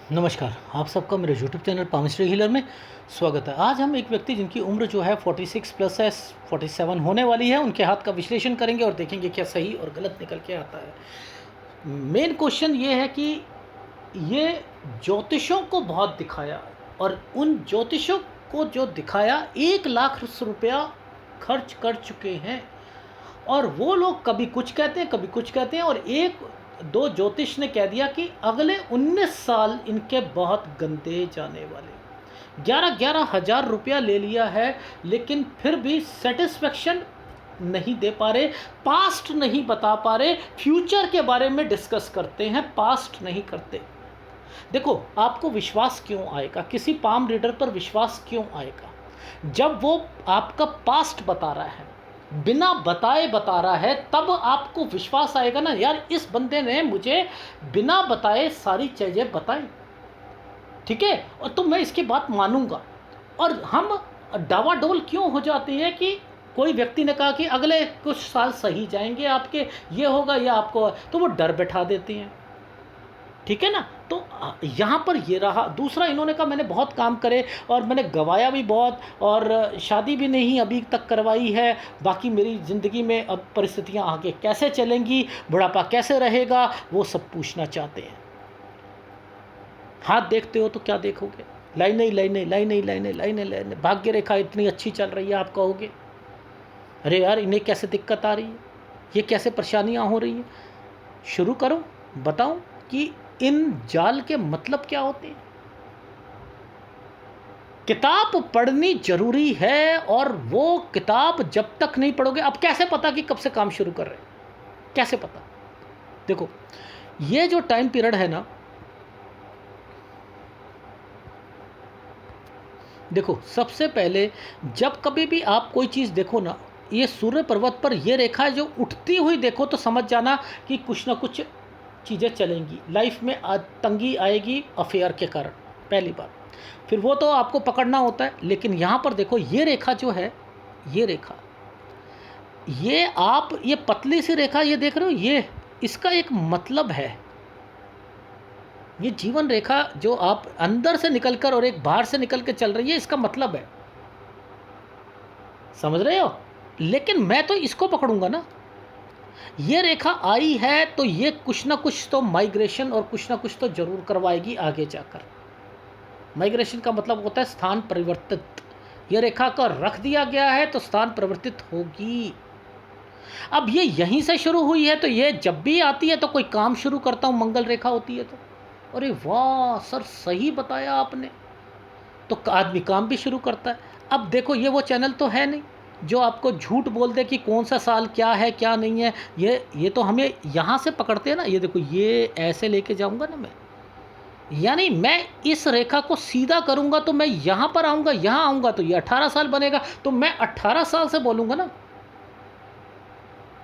नमस्कार, आप सबका मेरे यूट्यूब चैनल पामिस्ट्री हीलर में स्वागत है। आज हम एक व्यक्ति जिनकी उम्र जो है 46 प्लस है, 47 होने वाली है, उनके हाथ का विश्लेषण करेंगे और देखेंगे क्या सही और गलत निकल के आता है। मेन क्वेश्चन ये है कि ये ज्योतिषों को बहुत दिखाया और उन ज्योतिषों को जो दिखाया 1 लाख रुपया खर्च कर चुके हैं और वो लोग कभी कुछ कहते हैं कभी कुछ कहते हैं। और एक दो ज्योतिष ने कह दिया कि अगले 19 साल इनके बहुत गंदे जाने वाले। 11,000 रुपया ले लिया है लेकिन फिर भी सेटिस्फेक्शन नहीं दे पा रहे, पास्ट नहीं बता पा रहे, फ्यूचर के बारे में डिस्कस करते हैं, पास्ट नहीं करते। देखो, आपको विश्वास क्यों आएगा, किसी पाम रीडर पर विश्वास क्यों आएगा जब वो आपका पास्ट बता रहा है, बिना बताए बता रहा है, तब आपको विश्वास आएगा ना यार, इस बंदे ने मुझे बिना बताए सारी चीज़ें बताई, ठीक है, और तो मैं इसकी बात मानूंगा। और हम डावाडोल क्यों हो जाते हैं कि कोई व्यक्ति ने कहा कि अगले कुछ साल सही जाएंगे आपके, ये होगा या आपको, तो वो डर बैठा देते हैं, ठीक है ना। तो यहाँ पर ये रहा। दूसरा, इन्होंने कहा मैंने बहुत काम करे और मैंने गवाया भी बहुत और शादी भी नहीं अभी तक करवाई है, बाकी मेरी ज़िंदगी में अब परिस्थितियाँ आगे कैसे चलेंगी, बुढ़ापा कैसे रहेगा, वो सब पूछना चाहते हैं। हाथ देखते हो तो क्या देखोगे, लाइनें लाइनें लाइनें लाइनें लाइनें लाइनें, भाग्य रेखा इतनी अच्छी चल रही है, आप कहोगे अरे यार इन्हें कैसे दिक्कत आ रही है, ये कैसे परेशानियाँ हो रही हैं। शुरू करो, बताऊं कि इन जाल के मतलब क्या होते हैं। किताब पढ़नी जरूरी है और वो किताब जब तक नहीं पढ़ोगे, अब कैसे पता कि कब से काम शुरू कर रहे हैं, कैसे पता। देखो, ये जो टाइम पीरियड है ना, देखो सबसे पहले जब कभी भी आप कोई चीज़ देखो ना, ये सूर्य पर्वत पर ये रेखा है जो उठती हुई देखो तो समझ जाना कि कुछ ना कुछ चीज़ें चलेंगी, लाइफ में तंगी आएगी अफेयर के कारण, पहली बात। फिर वो तो आपको पकड़ना होता है। लेकिन यहाँ पर देखो, ये रेखा जो है, ये रेखा, ये आप ये पतली सी रेखा ये देख रहे हो, ये इसका एक मतलब है। ये जीवन रेखा जो आप अंदर से निकलकर और एक बाहर से निकल के चल रही है, इसका मतलब है, समझ रहे हो। लेकिन मैं तो इसको पकड़ूंगा ना, ये रेखा आई है तो ये कुछ ना कुछ तो माइग्रेशन और कुछ ना कुछ तो जरूर करवाएगी आगे जाकर। माइग्रेशन का मतलब होता है स्थान परिवर्तित। ये रेखा का रख दिया गया है तो स्थान परिवर्तित होगी। अब ये यहीं से शुरू हुई है तो ये जब भी आती है तो कोई काम शुरू करता हूँ, मंगल रेखा होती है तो अरे वाह सर, सही बताया आपने, तो आदमी काम भी शुरू करता है। अब देखो, ये वो चैनल तो है नहीं जो आपको झूठ बोल दे कि कौन सा साल क्या है क्या नहीं है। ये तो हमें यहाँ से पकड़ते हैं ना। ये देखो, ये ऐसे लेके जाऊँगा ना मैं, यानी मैं इस रेखा को सीधा करूँगा तो मैं यहाँ पर आऊँगा, यहाँ आऊँगा तो ये 18 साल बनेगा, तो मैं 18 साल से बोलूँगा ना,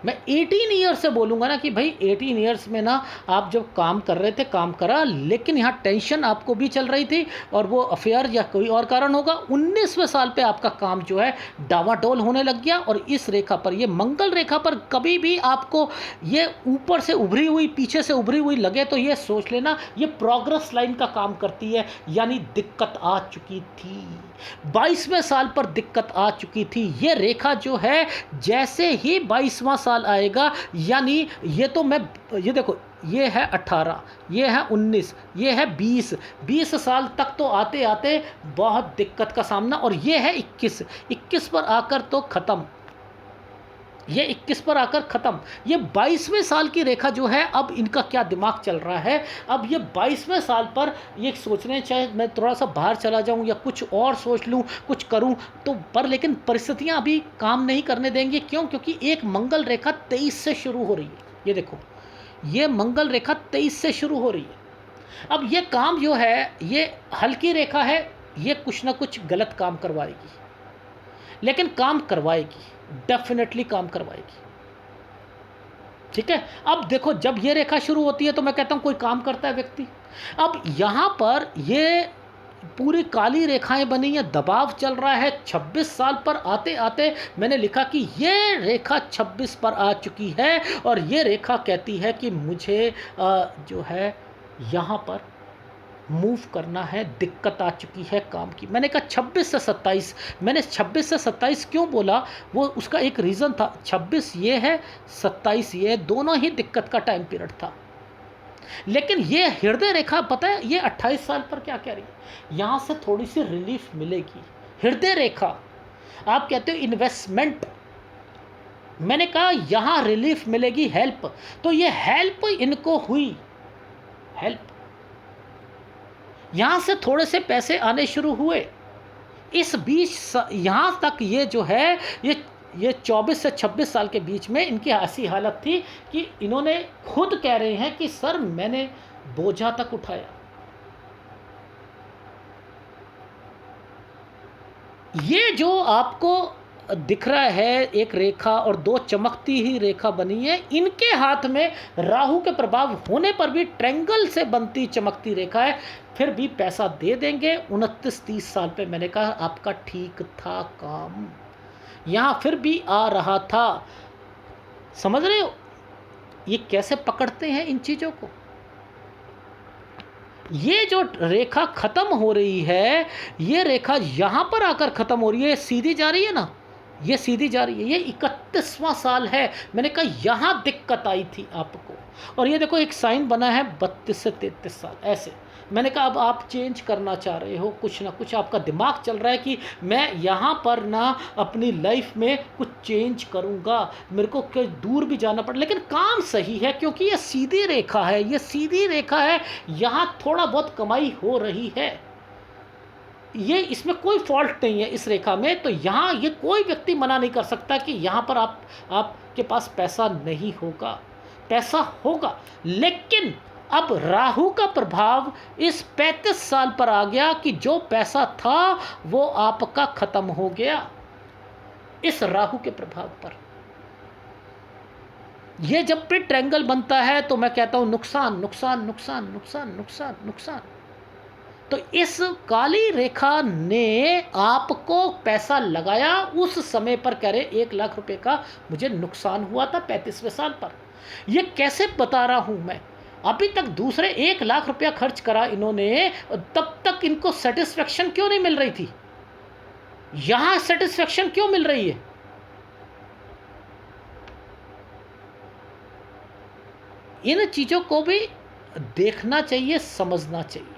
मैं 18 ईयर्स से बोलूँगा ना कि भाई 18 ईयर्स में ना आप जब काम कर रहे थे काम करा, लेकिन यहाँ टेंशन आपको भी चल रही थी और वो अफेयर या कोई और कारण होगा। 19वें साल पे आपका काम जो है डावाडोल होने लग गया। और इस रेखा पर, ये मंगल रेखा पर कभी भी आपको ये ऊपर से उभरी हुई पीछे से उभरी हुई लगे तो ये सोच लेना ये प्रोग्रेस लाइन का काम करती है, यानी दिक्कत आ चुकी थी, 22वें साल पर दिक्कत आ चुकी थी। ये रेखा जो है जैसे ही 22वां साल आएगा, यानी ये तो मैं, ये देखो, ये है 18, ये है 19, ये है 20 साल तक तो आते आते बहुत दिक्कत का सामना। और ये है 21 पर आकर तो ख़त्म, ये 21 पर आकर ख़त्म। ये 22वें साल की रेखा जो है, अब इनका क्या दिमाग चल रहा है, अब ये 22वें साल पर ये सोच रहे हैं चाहे मैं थोड़ा सा बाहर चला जाऊं या कुछ और सोच लूं, कुछ करूं तो, पर लेकिन परिस्थितियां अभी काम नहीं करने देंगे। क्यों? क्योंकि एक मंगल रेखा 23 से शुरू हो रही है। ये देखो, ये मंगल रेखा 23 से शुरू हो रही है। अब ये काम जो है, ये हल्की रेखा है, ये कुछ ना कुछ गलत काम करवाएगी, लेकिन काम करवाएगी, डेफिनेटली काम करवाएगी, ठीक है। अब देखो, जब ये रेखा शुरू होती है तो मैं कहता हूं कोई काम करता है व्यक्ति। अब यहां पर ये पूरी काली रेखाएं बनी हैं, दबाव चल रहा है 26 साल पर आते आते। मैंने लिखा कि ये रेखा 26 पर आ चुकी है और ये रेखा कहती है कि मुझे जो है यहाँ पर मूव करना है, दिक्कत आ चुकी है काम की। मैंने कहा 26 से 27, मैंने 26 से 27 क्यों बोला, वो उसका एक रीज़न था। 26 ये है, 27 ये है, दोनों ही दिक्कत का टाइम पीरियड था। लेकिन ये हृदय रेखा पता है ये 28 साल पर क्या कह रही है, यहाँ से थोड़ी सी रिलीफ मिलेगी। हृदय रेखा, आप कहते हो इन्वेस्टमेंट, मैंने कहा यहाँ रिलीफ मिलेगी, हेल्प। तो ये हेल्प इनको हुई, हेल्प, यहाँ से थोड़े से पैसे आने शुरू हुए। इस बीच यहाँ तक ये जो है ये 24 से 26 साल के बीच में इनकी ऐसी हालत थी कि इन्होंने खुद कह रहे हैं कि सर मैंने बोझा तक उठाया। ये जो आपको दिख रहा है एक रेखा और दो चमकती ही रेखा बनी है, इनके हाथ में राहु के प्रभाव होने पर भी ट्रायंगल से बनती चमकती रेखा है, फिर भी पैसा दे देंगे। 29-30 साल पे मैंने कहा आपका ठीक था काम, यहाँ फिर भी आ रहा था। समझ रहे हो ये कैसे पकड़ते हैं इन चीज़ों को। ये जो रेखा ख़त्म हो रही है, ये रेखा यहाँ पर आकर ख़त्म हो रही है, सीधी जा रही है ना, ये सीधी जा रही है। ये 31वां साल है। मैंने कहा यहाँ दिक्कत आई थी आपको, और ये देखो एक साइन बना है 32 से 33 साल ऐसे। मैंने कहा अब आप चेंज करना चाह रहे हो, कुछ ना कुछ आपका दिमाग चल रहा है कि मैं यहाँ पर ना अपनी लाइफ में कुछ चेंज करूँगा, मेरे को कहीं दूर भी जाना पड़ा। लेकिन काम सही है क्योंकि ये सीधी रेखा है, ये सीधी रेखा है, यहाँ थोड़ा बहुत कमाई हो रही है, ये इसमें कोई फॉल्ट नहीं है इस रेखा में। तो यहाँ ये कोई व्यक्ति मना नहीं कर सकता कि यहाँ पर आपके पास पैसा नहीं होगा, पैसा होगा। लेकिन अब राहु का प्रभाव इस 35 साल पर आ गया कि जो पैसा था वो आपका खत्म हो गया इस राहु के प्रभाव पर। ये जब भी ट्रायंगल बनता है तो मैं कहता हूं नुकसान नुकसान नुकसान नुकसान नुकसान नुकसान। तो इस काली रेखा ने आपको पैसा लगाया उस समय पर, कह रहे 1 लाख रुपए का मुझे नुकसान हुआ था 35वें साल पर। ये कैसे बता रहा हूं मैं, अभी तक दूसरे 1 लाख रुपया खर्च करा इन्होंने, तब तक इनको सेटिस्फेक्शन क्यों नहीं मिल रही थी, यहां सेटिस्फेक्शन क्यों मिल रही है। इन चीजों को भी देखना चाहिए, समझना चाहिए।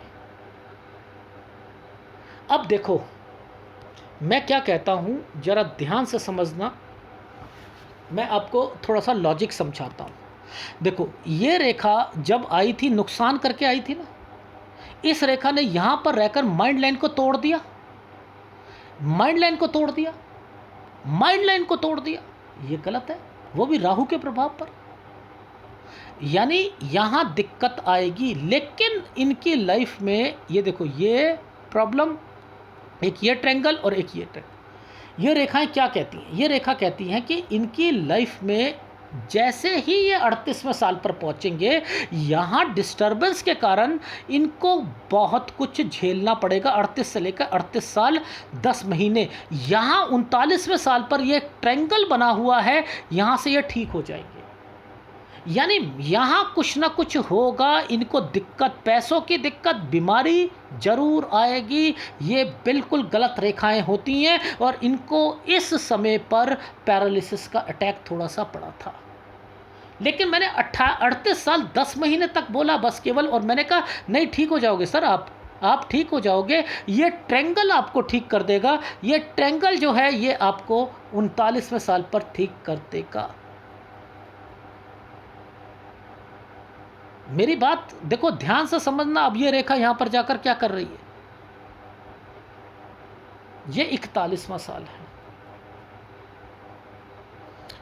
अब देखो मैं क्या कहता हूं, जरा ध्यान से समझना, मैं आपको थोड़ा सा लॉजिक समझाता हूं। देखो ये रेखा जब आई थी नुकसान करके आई थी ना, इस रेखा ने यहां पर रहकर माइंड लाइन को तोड़ दिया, माइंड लाइन को तोड़ दिया, माइंड लाइन को तोड़ दिया। ये गलत है, वो भी राहु के प्रभाव पर। यानी यहां दिक्कत आएगी, लेकिन इनकी लाइफ में ये देखो ये प्रॉब्लम, एक ये ट्रायंगल और एक ये ट्रायंगल, ये रेखाएं क्या कहती हैं, ये रेखा कहती हैं कि इनकी लाइफ में जैसे ही ये 38वें साल पर पहुंचेंगे, यहाँ डिस्टर्बेंस के कारण इनको बहुत कुछ झेलना पड़ेगा। 38 से लेकर 38 साल 10 महीने, यहाँ 39वें साल पर ये ट्रायंगल बना हुआ है, यहाँ से ये ठीक हो जाएंगे। यानी यहाँ कुछ ना कुछ होगा, इनको दिक्कत, पैसों की दिक्कत, बीमारी जरूर आएगी। ये बिल्कुल गलत रेखाएं होती हैं, और इनको इस समय पर पैरालिसिस का अटैक थोड़ा सा पड़ा था। लेकिन मैंने 38 साल 10 महीने तक बोला बस केवल, और मैंने कहा नहीं ठीक हो जाओगे सर, आप ठीक हो जाओगे, ये ट्रायंगल आपको ठीक कर देगा। ये ट्रायंगल जो है ये आपको 39वें साल पर ठीक कर देगा। मेरी बात देखो ध्यान से समझना। अब ये रेखा यहां पर जाकर क्या कर रही है, ये 41वां साल है।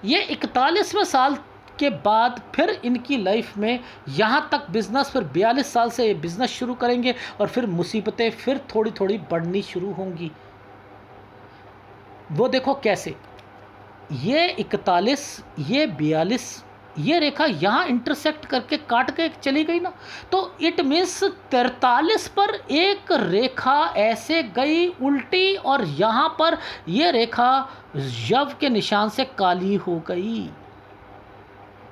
ये 41वें साल के बाद फिर इनकी लाइफ में यहां तक बिजनेस, फिर 42 साल से ये बिजनेस शुरू करेंगे, और फिर मुसीबतें फिर थोड़ी थोड़ी बढ़नी शुरू होंगी। वो देखो कैसे, ये 41, ये 42, ये रेखा यहाँ इंटरसेक्ट करके काट के चली गई ना, तो इट मीन्स 43 पर एक रेखा ऐसे गई उल्टी, और यहाँ पर ये रेखा यव के निशान से काली हो गई।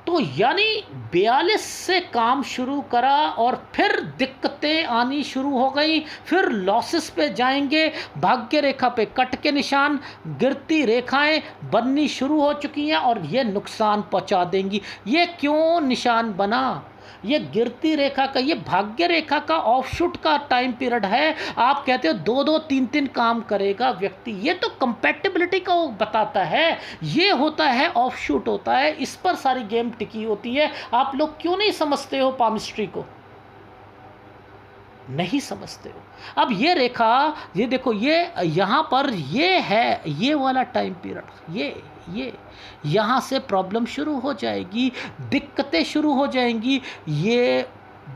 तो यानी 42 से काम शुरू करा और फिर दिक्कतें आनी शुरू हो गई, फिर लॉसेस पे जाएंगे, भाग्य रेखा पे कट के निशान, गिरती रेखाएं बननी शुरू हो चुकी हैं और ये नुकसान पहुंचा देंगी। ये क्यों निशान बना? ये गिरती रेखा का, ये भाग्य रेखा का ऑफशूट का टाइम पीरियड है। आप कहते हो 2-2 3-3 काम करेगा व्यक्ति, ये तो कंपैटिबिलिटी का वो बताता है, ये होता है ऑफशूट होता है, इस पर सारी गेम टिकी होती है। आप लोग क्यों नहीं समझते हो पामिस्ट्री को? नहीं समझते हो। अब ये रेखा, ये देखो, ये यहाँ पर ये है, ये वाला टाइम पीरियड, ये यहाँ से प्रॉब्लम शुरू हो जाएगी, दिक्कतें शुरू हो जाएंगी। ये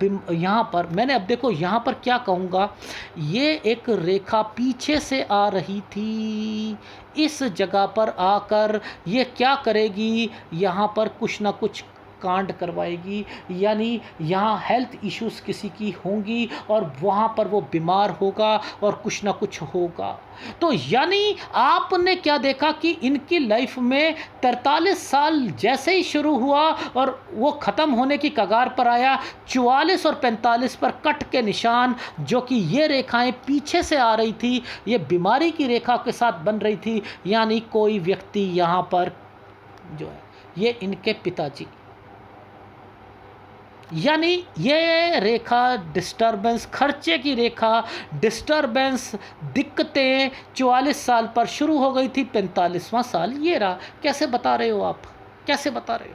यहाँ पर मैंने, अब देखो यहाँ पर क्या कहूँगा, ये एक रेखा पीछे से आ रही थी, इस जगह पर आकर ये क्या करेगी, यहाँ पर कुछ ना कुछ कांड करवाएगी। यानी यहाँ हेल्थ इश्यूज किसी की होंगी और वहाँ पर वो बीमार होगा और कुछ ना कुछ होगा। तो यानी आपने क्या देखा कि इनकी लाइफ में 43 साल जैसे ही शुरू हुआ और वो ख़त्म होने की कगार पर आया, 44 और 45 पर कट के निशान, जो कि ये रेखाएं पीछे से आ रही थी, ये बीमारी की रेखा के साथ बन रही थी। यानी कोई व्यक्ति यहाँ पर जो है, ये इनके पिताजी, यानी ये रेखा डिस्टर्बेंस, खर्चे की रेखा, डिस्टर्बेंस, दिक्कतें 44 साल पर शुरू हो गई थी, 45वां साल ये रहा। कैसे बता रहे हो आप? कैसे बता रहे हो?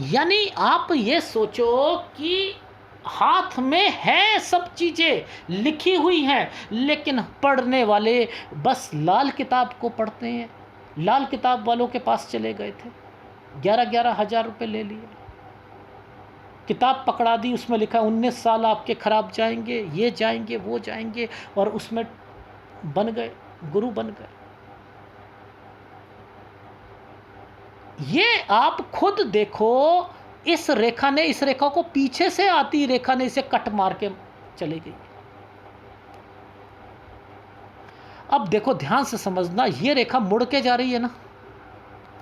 यानी आप ये सोचो कि हाथ में है, सब चीज़ें लिखी हुई हैं, लेकिन पढ़ने वाले बस लाल किताब को पढ़ते हैं। लाल किताब वालों के पास चले गए थे, 11-11 हज़ार रुपये ले लिए, किताब पकड़ा दी, उसमें लिखा 19 साल आपके खराब जाएंगे, ये जाएंगे, वो जाएंगे, और उसमें बन गए, गुरु बन गए। ये आप खुद देखो, इस रेखा ने, इस रेखा को पीछे से आती रेखा ने इसे कट मार के चली गई। अब देखो ध्यान से समझना, ये रेखा मुड़ के जा रही है ना,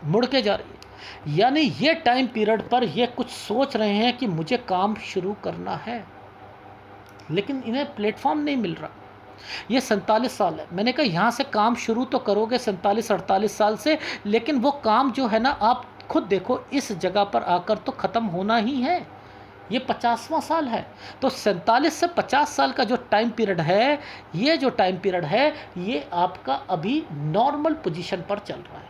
मुड़ के जा रही है। यानी ये टाइम पीरियड पर ये कुछ सोच रहे हैं कि मुझे काम शुरू करना है, लेकिन इन्हें प्लेटफॉर्म नहीं मिल रहा। ये 47 साल है, मैंने कहा यहाँ से काम शुरू तो करोगे 47-48 साल से, लेकिन वो काम जो है ना, आप खुद देखो इस जगह पर आकर तो ख़त्म होना ही है। ये 50वां साल है, तो 47 से 50 साल का जो टाइम पीरियड है, ये जो टाइम पीरियड है, ये आपका अभी नॉर्मल पोजीशन पर चल रहा है,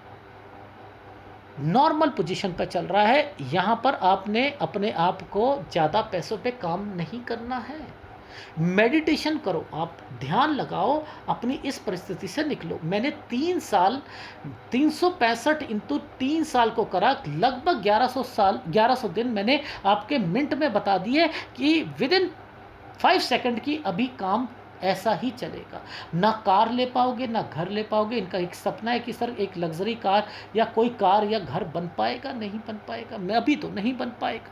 नॉर्मल पोजीशन पर चल रहा है। यहाँ पर आपने अपने आप को ज़्यादा पैसों पे काम नहीं करना है। मेडिटेशन करो, आप ध्यान लगाओ, अपनी इस परिस्थिति से निकलो। मैंने 3 साल, 365 इंटू 3 साल को करा, लगभग 1100 साल, 1100 दिन मैंने आपके मिनट में बता दिए कि विद इन 5 सेकंड की अभी काम ऐसा ही चलेगा। ना कार ले पाओगे, ना घर ले पाओगे। इनका एक सपना है कि सर एक लग्जरी कार या कोई कार या घर बन पाएगा, नहीं बन पाएगा, मैं अभी तो नहीं बन पाएगा,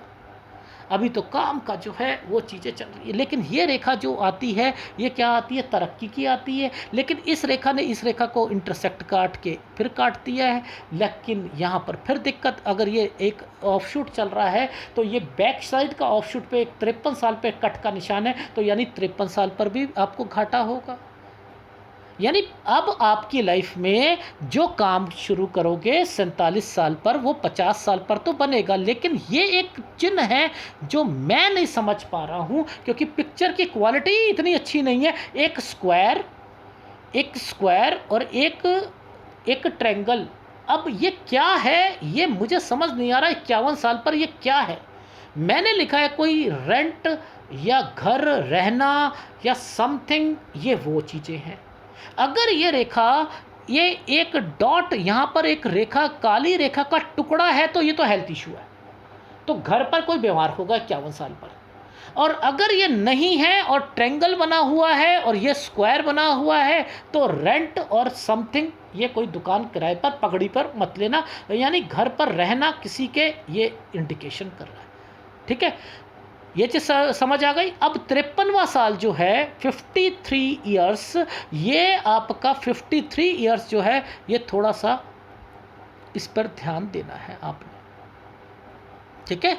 अभी तो काम का जो है वो चीज़ें चल रही है। लेकिन ये रेखा जो आती है, ये क्या आती है? तरक्की की आती है। लेकिन इस रेखा ने इस रेखा को इंटरसेक्ट काट के फिर काट दिया है। लेकिन यहाँ पर फिर दिक्कत, अगर ये एक ऑफशूट चल रहा है तो ये बैक साइड का ऑफशूट पे एक 53 साल पे कट का निशान है, तो यानी 53 साल पर भी आपको घाटा होगा। यानी अब आपकी लाइफ में जो काम शुरू करोगे 47 साल पर, वो 50 साल पर तो बनेगा। लेकिन ये एक चिन्ह है जो मैं नहीं समझ पा रहा हूँ, क्योंकि पिक्चर की क्वालिटी इतनी अच्छी नहीं है। एक स्क्वायर और एक ट्रायंगल, अब ये क्या है, ये मुझे समझ नहीं आ रहा। 51 साल पर ये क्या है? मैंने लिखा है कोई रेंट या घर रहना या समथिंग, ये वो चीज़ें हैं। अगर ये रेखा, ये एक डॉट यहाँ पर, एक रेखा, काली रेखा का टुकड़ा है, तो ये तो हेल्थ इशू है, तो घर पर कोई बीमार होगा 51 साल पर। और अगर ये नहीं है और ट्रायंगल बना हुआ है और ये स्क्वायर बना हुआ है, तो रेंट और समथिंग, ये कोई दुकान किराए पर, पगड़ी पर मत लेना, यानी घर पर रहना किसी के, ये इंडिकेशन कर रहा है। ठीक है, ये चीज़ समझ आ गई। अब 53वां साल जो है, 53 ईयर्स, ये आपका 53 ईयर्स जो है, ये थोड़ा सा इस पर ध्यान देना है आपने, ठीक है,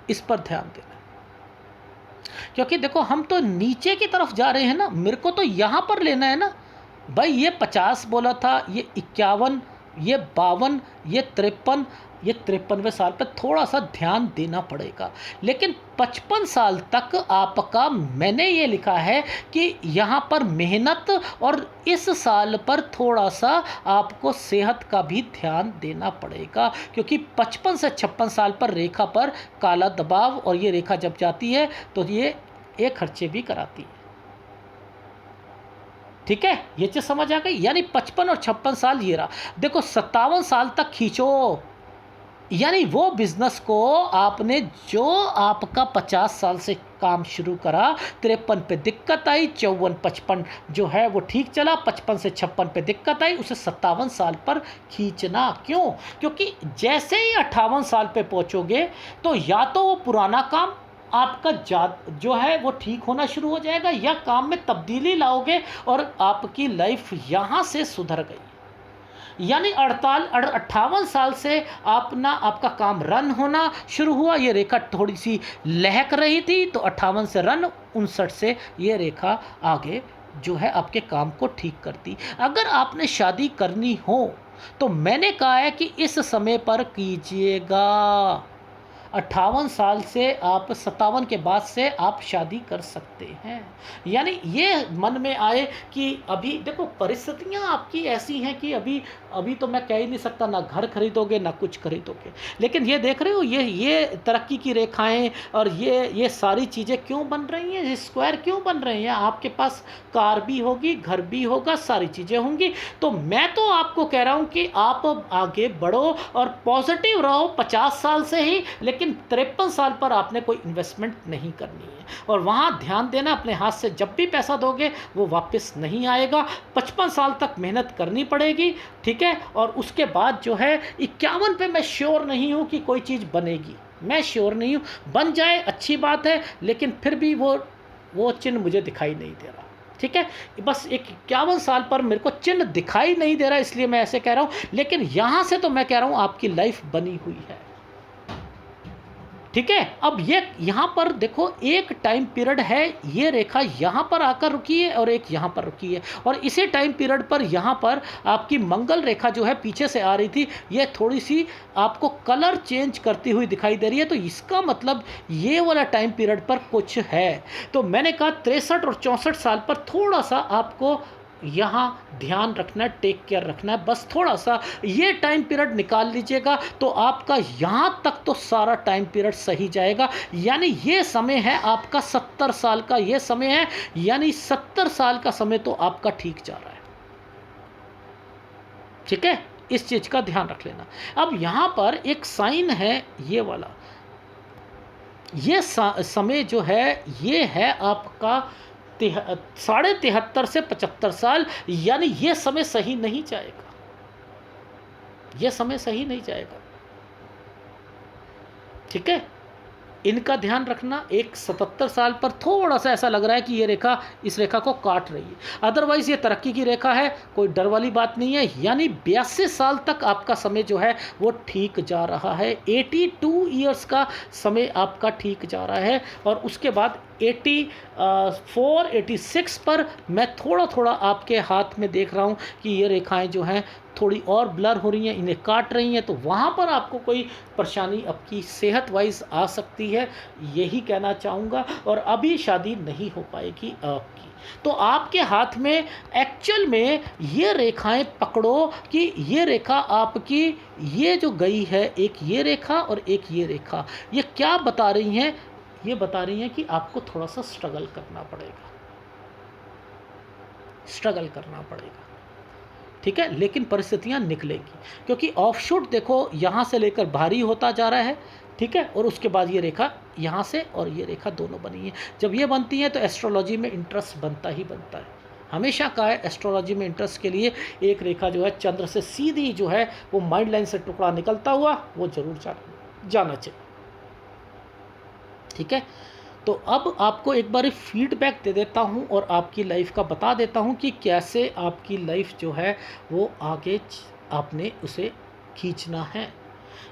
इस पर ध्यान देना है। क्योंकि देखो हम तो नीचे की तरफ जा रहे हैं ना, मेरे को तो यहाँ पर लेना है ना भाई। ये 50 बोला था, ये 51, ये 52, ये 53, ये 53वें साल पे थोड़ा सा ध्यान देना पड़ेगा। लेकिन 55 साल तक आपका, मैंने ये लिखा है कि यहाँ पर मेहनत, और इस साल पर थोड़ा सा आपको सेहत का भी ध्यान देना पड़ेगा, क्योंकि 55 से 56 साल पर रेखा पर काला दबाव, और ये रेखा जब जाती है तो ये खर्चे भी कराती है, ठीक है। ये चीज़ समझ आ गई। यानी 55 और 56 साल ये रहा। देखो 57 साल तक खींचो, यानी वो बिजनेस को आपने जो आपका 50 साल से काम शुरू करा, 53 पे दिक्कत आई, 54 55 जो है वो ठीक चला, 55 से 56 पे दिक्कत आई, उसे 57 साल पर खींचना। क्यों? क्योंकि जैसे ही 58 साल पे पहुंचोगे तो या तो वो पुराना काम आपका जो है वो ठीक होना शुरू हो जाएगा, या काम में तब्दीली लाओगे और आपकी लाइफ यहाँ से सुधर गई। यानी 58 साल से आपका काम रन होना शुरू हुआ। ये रेखा थोड़ी सी लहक रही थी, तो 58 से रन, 59 से ये रेखा आगे जो है आपके काम को ठीक करती। अगर आपने शादी करनी हो तो मैंने कहा है कि इस समय पर कीजिएगा। 58 साल से आप 57 के बाद से आप शादी कर सकते हैं। यानी ये मन में आए कि अभी देखो परिस्थितियां आपकी ऐसी हैं कि अभी तो मैं कह ही नहीं सकता, ना घर खरीदोगे ना कुछ खरीदोगे। लेकिन ये देख रहे हो, ये तरक्की की रेखाएं और ये सारी चीज़ें क्यों बन रही हैं, ये स्क्वायर क्यों बन रहे हैं। आपके पास कार भी होगी, घर भी होगा, सारी चीज़ें होंगी। तो मैं तो आपको कह रहा हूँ कि आप आगे बढ़ो और पॉजिटिव रहो 50 साल से ही। लेकिन 53 साल पर आपने कोई इन्वेस्टमेंट नहीं करनी है, और वहाँ ध्यान देना, अपने हाथ से जब भी पैसा दोगे वो वापस नहीं आएगा। 55 साल तक मेहनत करनी पड़ेगी, ठीक है। और उसके बाद जो है 51 पे मैं श्योर नहीं हूँ कि कोई चीज़ बनेगी, मैं श्योर नहीं हूँ। बन जाए अच्छी बात है, लेकिन फिर भी वो चिन्ह मुझे दिखाई नहीं दे रहा, ठीक है। बस 51 साल पर मेरे को चिन्ह दिखाई नहीं दे रहा, इसलिए मैं ऐसे कह रहा हूँ। लेकिन यहाँ से तो मैं कह रहा हूँ आपकी लाइफ बनी हुई है, ठीक है। अब ये यहाँ पर देखो एक टाइम पीरियड है, ये रेखा यहाँ पर आकर रुकी है और एक यहाँ पर रुकी है, और इसी टाइम पीरियड पर यहाँ पर आपकी मंगल रेखा जो है पीछे से आ रही थी, ये थोड़ी सी आपको कलर चेंज करती हुई दिखाई दे रही है। तो इसका मतलब ये वाला टाइम पीरियड पर कुछ है। तो मैंने कहा 63 और 64 साल पर थोड़ा सा आपको यहाँ ध्यान रखना है, टेक केयर रखना है, बस थोड़ा सा ये टाइम पीरियड निकाल लीजिएगा तो आपका यहाँ तक तो सारा टाइम पीरियड सही जाएगा। यानी ये समय है आपका 70 साल का, ये समय है, यानी 70 साल का समय तो आपका ठीक जा रहा है, ठीक है। इस चीज़ का ध्यान रख लेना। अब यहाँ पर एक साइन है ये वाला, ये समय जो है ये है आपका 73.5 से 75 साल। यानी ये समय सही नहीं जाएगा, ये समय सही नहीं जाएगा, ठीक है। इनका ध्यान रखना। एक 77 साल पर थोड़ा सा ऐसा लग रहा है कि ये रेखा इस रेखा को काट रही है, अदरवाइज ये तरक्की की रेखा है, कोई डर वाली बात नहीं है। यानी 82 साल तक आपका समय जो है वो ठीक जा रहा है, 82 ईयर्स का समय आपका ठीक जा रहा है। और उसके बाद 84 86 पर मैं थोड़ा थोड़ा आपके हाथ में देख रहा हूँ कि ये रेखाएं जो हैं थोड़ी और ब्लर हो रही हैं, इन्हें काट रही हैं। तो वहाँ पर आपको कोई परेशानी आपकी सेहत वाइज आ सकती है, यही कहना चाहूँगा। और अभी शादी नहीं हो पाएगी आपकी। तो आपके हाथ में एक्चुअल में ये रेखाएं पकड़ो कि ये रेखा आपकी, ये जो गई है एक ये रेखा और एक ये रेखा, ये क्या बता रही हैं? ये बता रही हैं कि आपको थोड़ा सा स्ट्रगल करना पड़ेगा, स्ट्रगल करना पड़ेगा, ठीक है। लेकिन परिस्थितियां निकलेंगी, क्योंकि ऑफशूट देखो यहाँ से लेकर भारी होता जा रहा है, ठीक है। और उसके बाद ये रेखा यहाँ से और ये रेखा दोनों बनी है। जब ये बनती है तो एस्ट्रोलॉजी में इंटरेस्ट बनता ही बनता है। हमेशा का है एस्ट्रोलॉजी में इंटरेस्ट के लिए एक रेखा जो है चंद्र से सीधी जो है वो माइंड लाइन से टुकड़ा निकलता हुआ वो जरूर जाना चाहिए, ठीक है। तो अब आपको एक बार फीडबैक दे देता हूँ और आपकी लाइफ का बता देता हूँ कि कैसे आपकी लाइफ जो है वो आगे आपने उसे खींचना है।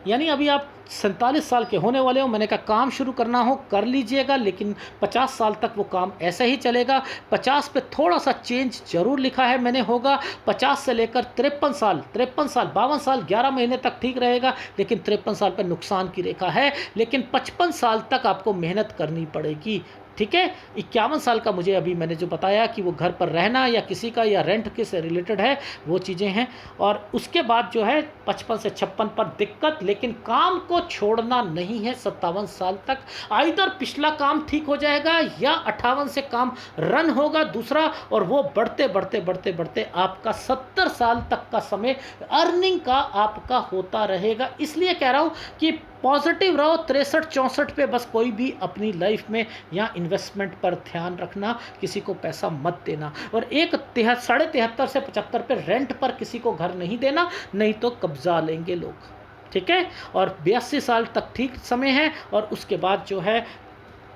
यानी अभी आप 47 साल के होने वाले हो, मैंने कहा काम शुरू करना हो कर लीजिएगा, लेकिन 50 साल तक वो काम ऐसा ही चलेगा। 50 पे थोड़ा सा चेंज जरूर लिखा है मैंने होगा। 50 से लेकर 53 साल, 52 साल 11 महीने तक ठीक रहेगा, लेकिन 53 साल पर नुकसान की रेखा है। लेकिन 55 साल तक आपको मेहनत करनी पड़ेगी, ठीक है। 51 साल का मुझे अभी मैंने जो बताया कि वो घर पर रहना या किसी का या रेंट के से रिलेटेड है, वो चीज़ें हैं। और उसके बाद जो है 55 से 56 पर दिक्कत, लेकिन काम को छोड़ना नहीं है 57 साल तक। आइदर पिछला काम ठीक हो जाएगा या 58 से काम रन होगा दूसरा, और वो बढ़ते बढ़ते बढ़ते बढ़ते आपका 70 साल तक का समय अर्निंग का आपका होता रहेगा। इसलिए कह रहा हूँ कि पॉजिटिव रहो। 63-64 पे बस कोई भी अपनी लाइफ में या इन्वेस्टमेंट पर ध्यान रखना, किसी को पैसा मत देना। और एक 73.5 से 75 पे रेंट पर किसी को घर नहीं देना, नहीं तो कब्जा लेंगे लोग, ठीक है। और 82 साल तक ठीक समय है, और उसके बाद जो है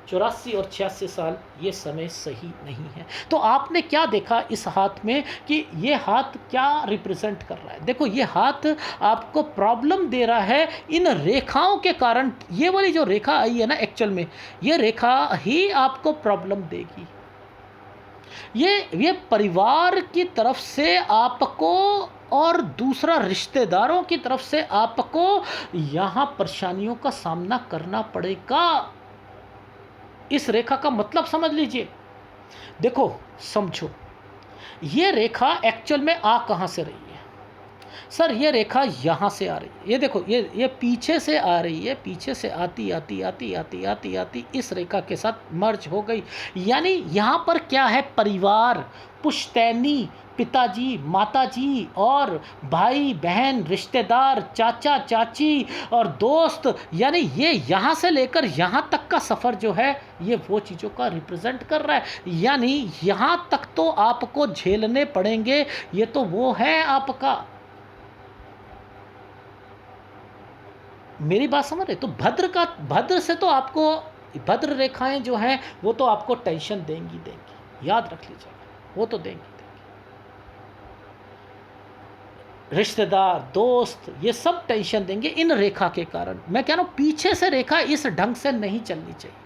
84 और 86 साल ये समय सही नहीं है। तो आपने क्या देखा इस हाथ में कि ये हाथ क्या रिप्रेजेंट कर रहा है? देखो, ये हाथ आपको प्रॉब्लम दे रहा है इन रेखाओं के कारण। ये वाली जो रेखा आई है ना, एक्चुअल में ये रेखा ही आपको प्रॉब्लम देगी। ये परिवार की तरफ से आपको, और दूसरा रिश्तेदारों की तरफ से आपको यहाँ परेशानियों का सामना करना पड़ेगा। इस रेखा का मतलब समझ लीजिए। देखो, समझो, ये रेखा एक्चुअल में आ कहाँ से रही है? सर, ये रेखा यहाँ से आ रही है। ये देखो, ये पीछे से आ रही है, पीछे से आती आती आती आती आती आती इस रेखा के साथ मर्ज हो गई। यानी यहाँ पर क्या है? परिवार, पुश्तैनी, पिताजी, माताजी और भाई बहन, रिश्तेदार, चाचा चाची और दोस्त, यानी ये यहाँ से लेकर यहाँ तक का सफ़र जो है, ये वो चीज़ों का रिप्रेजेंट कर रहा है। यानी यहाँ तक तो आपको झेलने पड़ेंगे। ये तो वो है आपका, मेरी बात समझ रहे? तो भद्र से तो आपको, भद्र रेखाएं जो हैं वो तो आपको टेंशन देंगी देंगी, याद रख लीजिएगा, वो तो देंगी। रिश्तेदार, दोस्त, ये सब टेंशन देंगे इन रेखा के कारण। मैं कह रहा हूँ पीछे से रेखा इस ढंग से नहीं चलनी चाहिए।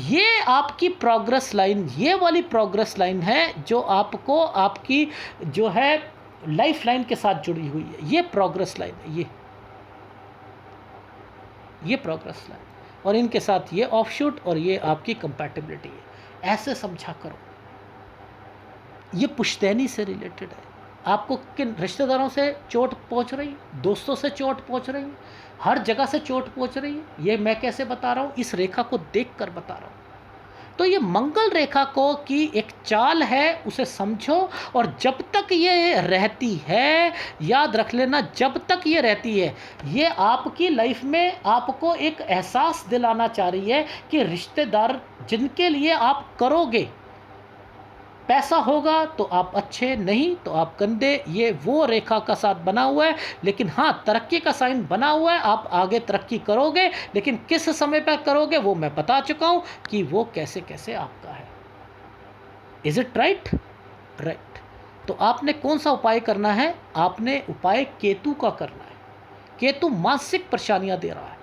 ये आपकी प्रोग्रेस लाइन, ये वाली प्रोग्रेस लाइन है जो आपको आपकी जो है लाइफ लाइन के साथ जुड़ी हुई है। ये प्रोग्रेस लाइन है, ये प्रोग्रेस लाइन, और इनके साथ ये ऑफशूट और ये आपकी कंपैटिबिलिटी है। ऐसे समझा करो। ये पुश्तैनी से रिलेटेड है। आपको किन रिश्तेदारों से चोट पहुंच रही है, दोस्तों से चोट पहुंच रही है, हर जगह से चोट पहुंच रही है। ये मैं कैसे बता रहा हूँ? इस रेखा को देखकर बता रहा हूँ। तो ये मंगल रेखा को की एक चाल है, उसे समझो। और जब तक ये रहती है, याद रख लेना, जब तक ये रहती है, ये आपकी लाइफ में आपको एक एहसास दिलाना चाह रही है कि रिश्तेदार जिनके लिए आप करोगे, पैसा होगा तो आप अच्छे, नहीं तो आप गंदे। ये वो रेखा का साथ बना हुआ है। लेकिन हाँ, तरक्की का साइन बना हुआ है, आप आगे तरक्की करोगे, लेकिन किस समय पर करोगे वो मैं बता चुका हूँ कि वो कैसे कैसे आपका है। Is it right? राइट। तो आपने कौन सा उपाय करना है? आपने उपाय केतु का करना है। केतु मानसिक परेशानियां दे रहा है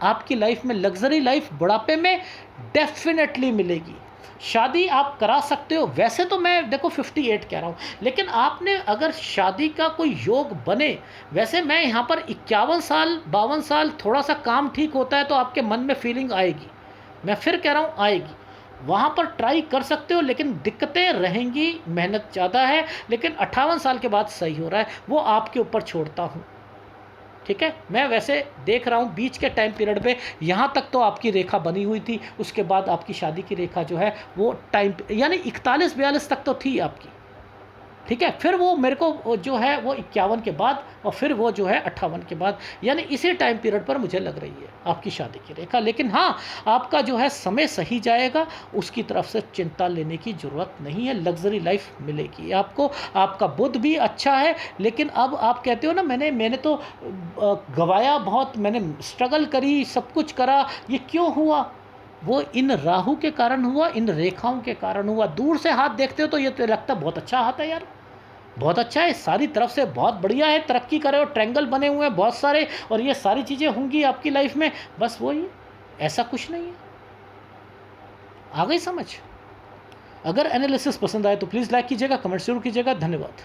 आपकी लाइफ में। लग्जरी लाइफ बुढ़ापे में डेफिनेटली मिलेगी। शादी आप करा सकते हो। वैसे तो मैं देखो 58 कह रहा हूँ, लेकिन आपने अगर शादी का कोई योग बने, वैसे मैं यहाँ पर 51 साल 52 साल थोड़ा सा काम ठीक होता है तो आपके मन में फीलिंग आएगी। मैं फिर कह रहा हूँ आएगी, वहाँ पर ट्राई कर सकते हो, लेकिन दिक्कतें रहेंगी, मेहनत ज़्यादा है। लेकिन 58 साल के बाद सही हो रहा है, वो आपके ऊपर छोड़ता हूँ, ठीक है। मैं वैसे देख रहा हूँ बीच के टाइम पीरियड पे यहाँ तक तो आपकी रेखा बनी हुई थी, उसके बाद आपकी शादी की रेखा जो है वो टाइम यानी 41-42 तक तो थी आपकी, ठीक है। फिर वो मेरे को जो है वो 51 के बाद, और फिर वो जो है 58 के बाद, यानी इसी टाइम पीरियड पर मुझे लग रही है आपकी शादी की रेखा। लेकिन हाँ, आपका जो है समय सही जाएगा, उसकी तरफ से चिंता लेने की ज़रूरत नहीं है। लग्जरी लाइफ मिलेगी आपको। आपका बुध भी अच्छा है, लेकिन अब आप कहते हो ना मैंने तो गवाया बहुत, मैंने स्ट्रगल करी, सब कुछ करा, ये क्यों हुआ? वो इन राहु के कारण हुआ, इन रेखाओं के कारण हुआ। दूर से हाथ देखते हो तो ये तो लगता बहुत अच्छा हाथ है यार, बहुत अच्छा है, सारी तरफ से बहुत बढ़िया है, तरक्की करे और ट्रायंगल बने हुए हैं बहुत सारे, और ये सारी चीज़ें होंगी आपकी लाइफ में, बस वही है, ऐसा कुछ नहीं है। आ गई समझ? अगर एनालिसिस पसंद आए तो प्लीज़ लाइक कीजिएगा, कमेंट ज़रूर कीजिएगा। धन्यवाद।